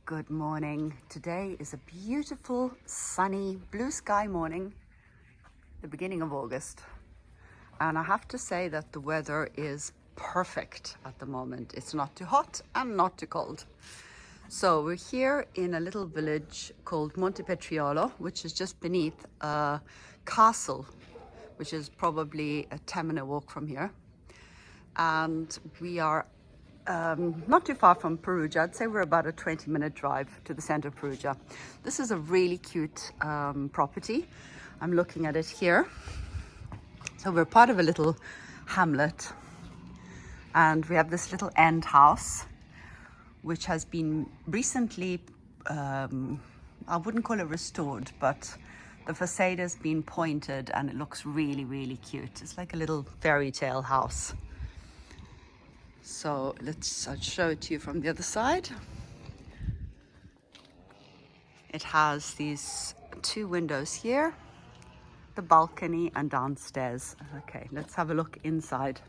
Good morning. Today is a beautiful, sunny, blue sky morning, the beginning of August. And I have to say that the weather is perfect at the moment. It's not too hot and not too cold. So we're here in a little village called Montepetriolo, which is just beneath a castle, which is probably a 10-minute walk from here. And we are not too far from Perugia. I'd say we're about a 20-minute drive to the center of Perugia. This is a really cute property. I'm looking at it here. So we're part of a little hamlet, and we have this little end house, which has been recently, I wouldn't call it restored, but the facade has been pointed and it looks really, really cute. It's like a little fairy tale house. So I'll show it to you from the other side. It has these two windows here, the balcony and downstairs. Okay, let's have a look inside.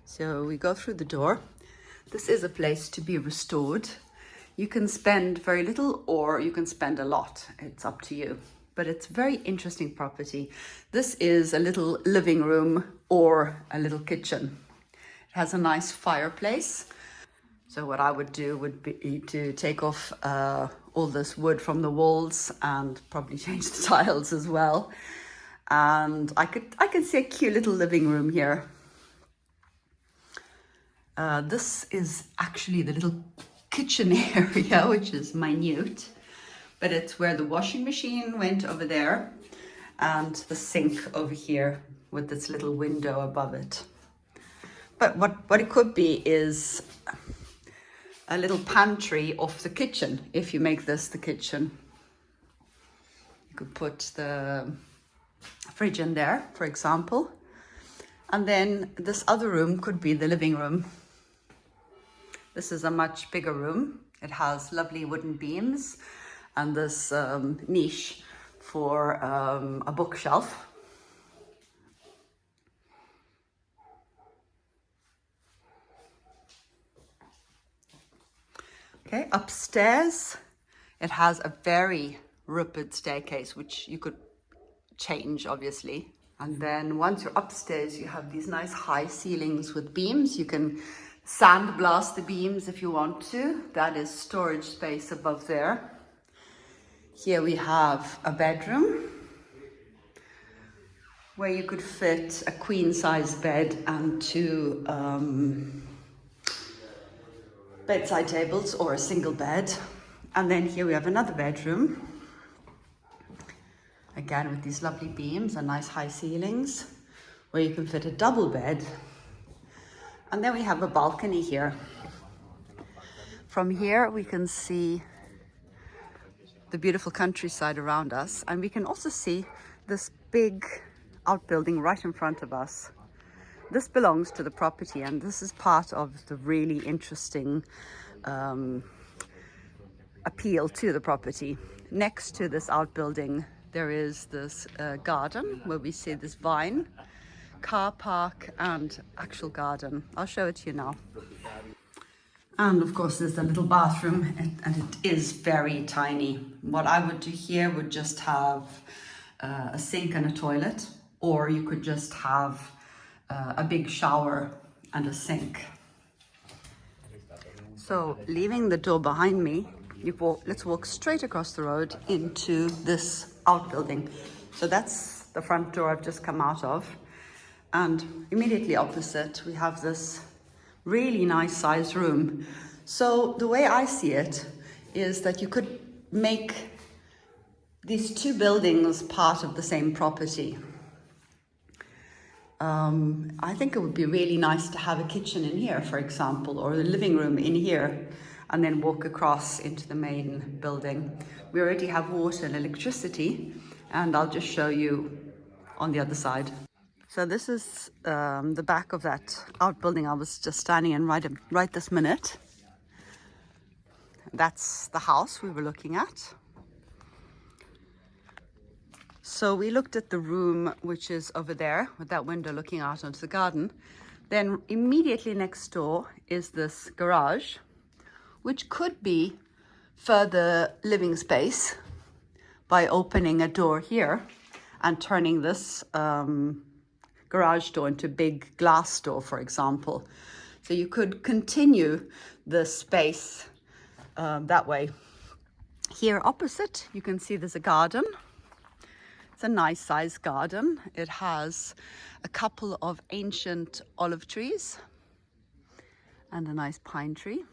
So we go through the door. This is a place to be restored. You can spend very little or you can spend a lot. It's up to you. But it's a very interesting property. This is a little living room or a little kitchen. It has a nice fireplace. So what I would do would be to take off all this wood from the walls and probably change the tiles as well. And I can see a cute little living room here. This is actually the little kitchen area, which is minute, but it's where the washing machine went over there and the sink over here with this little window above it. But what it could be is a little pantry off the kitchen, if you make this the kitchen. You could put the fridge in there, for example. And then this other room could be the living room. This is a much bigger room. It has lovely wooden beams and this niche for a bookshelf. Okay, upstairs, it has a very rapid staircase, which you could change, obviously. And then once you're upstairs, you have these nice high ceilings with beams. You can sandblast the beams if you want to. That is storage space above there. Here we have a bedroom where you could fit a queen-size bed and two bedside tables or a single bed. And then here we have another bedroom, again with these lovely beams and nice high ceilings, where you can fit a double bed. And then we have a balcony here. From here we can see the beautiful countryside around us, and we can also see this big outbuilding right in front of us. This belongs to the property, and this is part of the really interesting appeal to the property. Next to this outbuilding, there is this garden where we see this vine, car park and actual garden. I'll show it to you now. And of course there's the little bathroom, and it is very tiny. What I would do here would just have a sink and a toilet, or you could just have a big shower and a sink. So leaving the door behind me, let's walk straight across the road into this outbuilding. So that's the front door I've just come out of. And immediately opposite, we have this really nice sized room. So the way I see it is that you could make these two buildings part of the same property. I think it would be really nice to have a kitchen in here, for example, or the living room in here, and then walk across into the main building. We already have water and electricity, and I'll just show you on the other side. So this is the back of that outbuilding I was just standing in right this minute. That's the house we were looking at. So we looked at the room, which is over there with that window looking out onto the garden. Then immediately next door is this garage, which could be further living space by opening a door here and turning this garage door into a big glass door, for example. So you could continue the space that way. Here opposite, you can see there's a garden. It's a nice sized garden. It has a couple of ancient olive trees and a nice pine tree.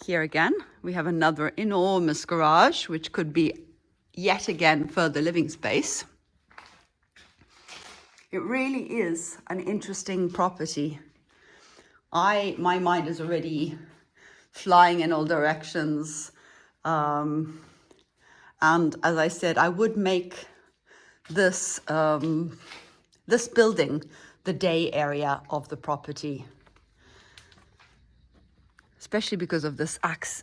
Here again, we have another enormous garage, which could be yet again further living space. It really is an interesting property. My mind is already flying in all directions. And as I said, I would make this, this building the day area of the property, especially because of this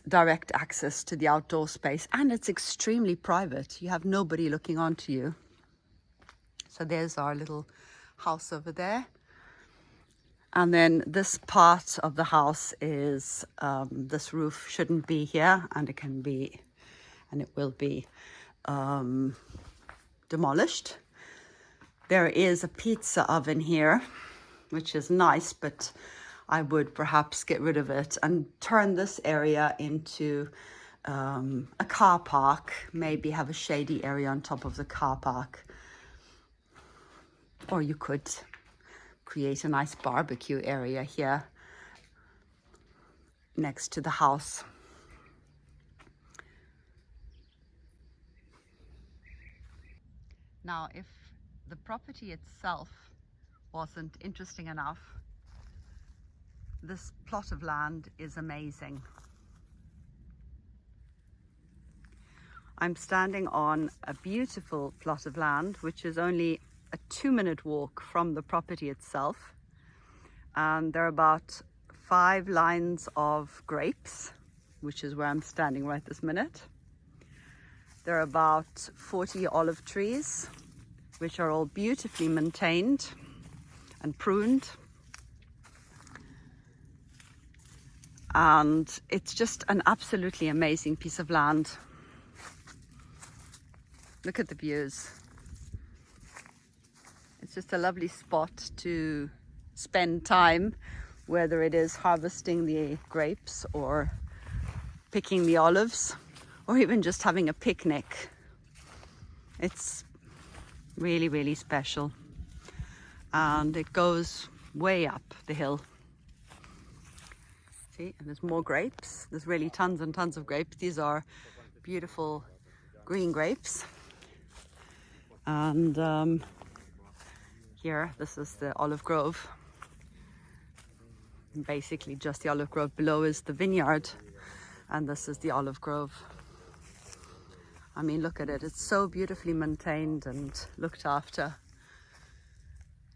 direct access to the outdoor space, and it's extremely private. You have nobody looking onto you. So there's our little house over there. And then this part of the house is, this roof shouldn't be here, and it can be, and it will be demolished. There is a pizza oven here, which is nice, but I would perhaps get rid of it and turn this area into a car park, maybe have a shady area on top of the car park. Or you could create a nice barbecue area here next to the house. Now, if the property itself wasn't interesting enough, this plot of land is amazing. I'm standing on a beautiful plot of land, which is only a 2-minute walk from the property itself. And there are about 5 lines of grapes, which is where I'm standing right this minute. There are about 40 olive trees, which are all beautifully maintained and pruned. And it's just an absolutely amazing piece of land. Look at the views. It's just a lovely spot to spend time, whether it is harvesting the grapes or picking the olives, or even just having a picnic. It's really, really special. And it goes way up the hill. See, and there's more grapes. There's really tons and tons of grapes. These are beautiful green grapes. And here, this is the olive grove. And basically just the olive grove. Below is the vineyard, and this is the olive grove. I mean, look at it. It's so beautifully maintained and looked after.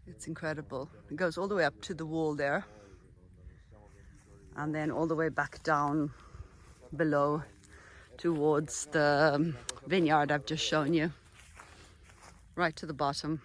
It's incredible. It goes all the way up to the wall there, and then all the way back down below towards the vineyard I've just shown you, right to the bottom.